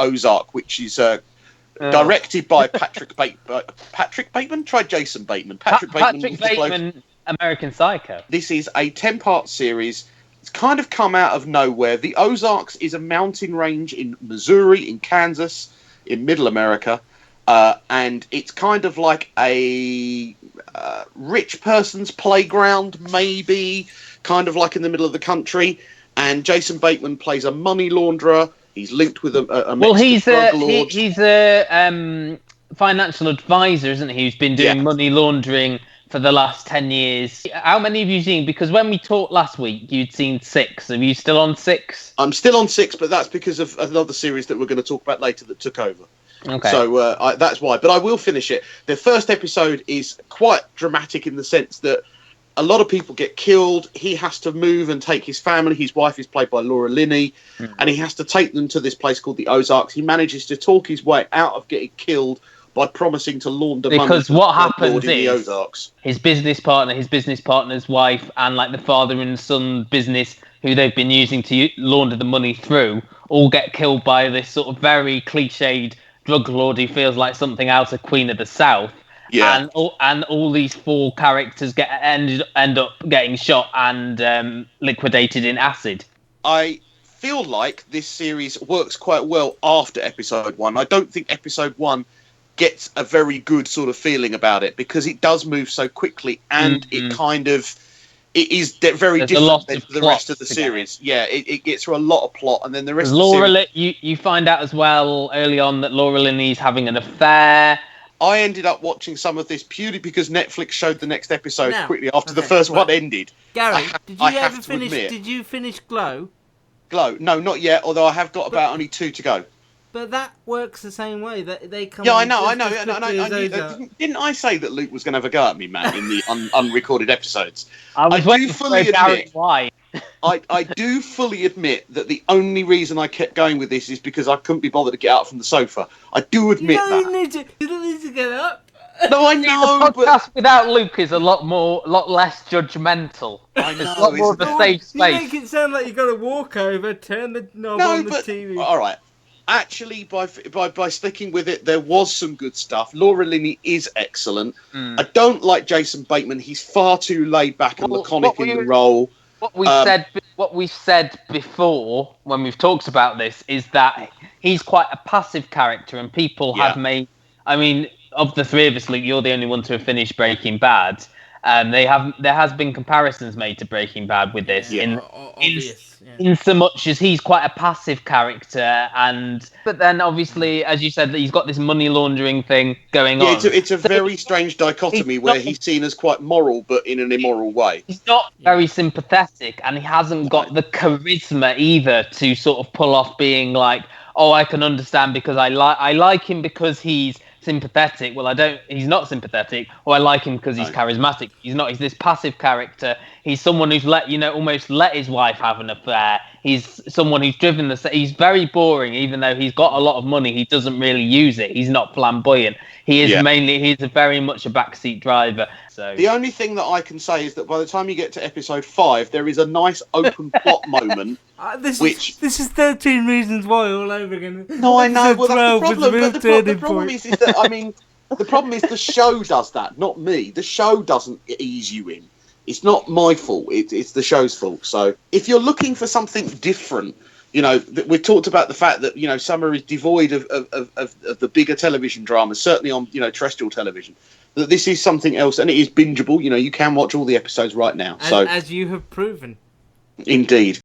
Ozark, which is directed by Patrick Bateman. Try Jason Bateman. Patrick Bateman, American Psycho. This is a 10-part series. It's kind of come out of nowhere. The Ozarks is a mountain range in Missouri, in Kansas, in Middle America, and it's kind of like a rich person's playground, maybe, kind of like in the middle of the country. And Jason Bateman plays a money launderer. He's linked with a Mexican drug lord. He's a financial advisor, isn't he? Who's been doing money laundering for the last 10 years. How many have you seen? Because when we talked last week, you'd seen 6. Are you still on 6? I'm still on 6, but that's because of another series that we're going to talk about later that took over. Okay. So that's why. But I will finish it. The first episode is quite dramatic in the sense that a lot of people get killed. He has to move and take his family. His wife is played by Laura Linney. And he has to take them to this place called the Ozarks. He manages to talk his way out of getting killed by promising to launder money. Because what happens is his business partner's wife, and like the father and son business who they've been using to launder the money through, all get killed by this sort of very cliched drug lord who feels like something out of Queen of the South. Yeah. And all these 4 characters end up getting shot and liquidated in acid. I feel like this series works quite well after episode 1. I don't think episode 1 gets a very good sort of feeling about it because it does move so quickly and it is very different than the rest of the series. Yeah, it gets through a lot of plot, and then the rest of the series... You find out as well early on that Laura Linney's having an affair. I ended up watching some of this purely because Netflix showed the next episode quickly after the first one ended. Gary, did you finish Glow? Glow? No, not yet, although I have got about only 2 to go. But that works the same way. They come. Yeah, I know. Didn't I say that Luke was going to have a go at me, man, in the unrecorded episodes? I do fully admit why. I do fully admit that the only reason I kept going with this is because I couldn't be bothered to get out from the sofa. I do admit that. You don't need to get up. No, I know. The podcast without Luke is a lot less judgmental. I know. It's a lot more of a safe space. You make it sound like you've got to walk over, turn the knob on the TV. All right. Actually, by sticking with it, there was some good stuff. Laura Linney is excellent. I don't like Jason Bateman. He's far too laid back and laconic in the role. What we said before when we've talked about this is that he's quite a passive character, and people have made. I mean, of the 3 of us, Luke, you're the only one to have finished Breaking Bad. There has been comparisons made to Breaking Bad with this in so much as he's quite a passive character, but then obviously, as you said, he's got this money laundering thing going on. It's a very strange dichotomy where he's seen as quite moral, but in an immoral way. He's not very sympathetic, and he hasn't got the charisma either to sort of pull off being like, oh, I can understand because I like him because he's sympathetic. Well, he's not sympathetic, or I like him because he's charismatic. He's not. He's this passive character. He's someone who's almost let his wife have an affair. He's someone who's driven he's very boring, even though he's got a lot of money. He doesn't really use it. He's not flamboyant. He's very much a backseat driver. So the only thing that I can say is that by the time you get to episode 5, there is a nice open plot moment. This is 13 Reasons Why all over again. No, I know. Well, that's the problem. But the problem is that the problem is the show does that, not me. The show doesn't ease you in. It's not my fault. It's the show's fault. So if you're looking for something different, we've talked about the fact that summer is devoid of the bigger television dramas, certainly on terrestrial television. That this is something else, and it is bingeable. You can watch all the episodes right now. As you have proven. Indeed.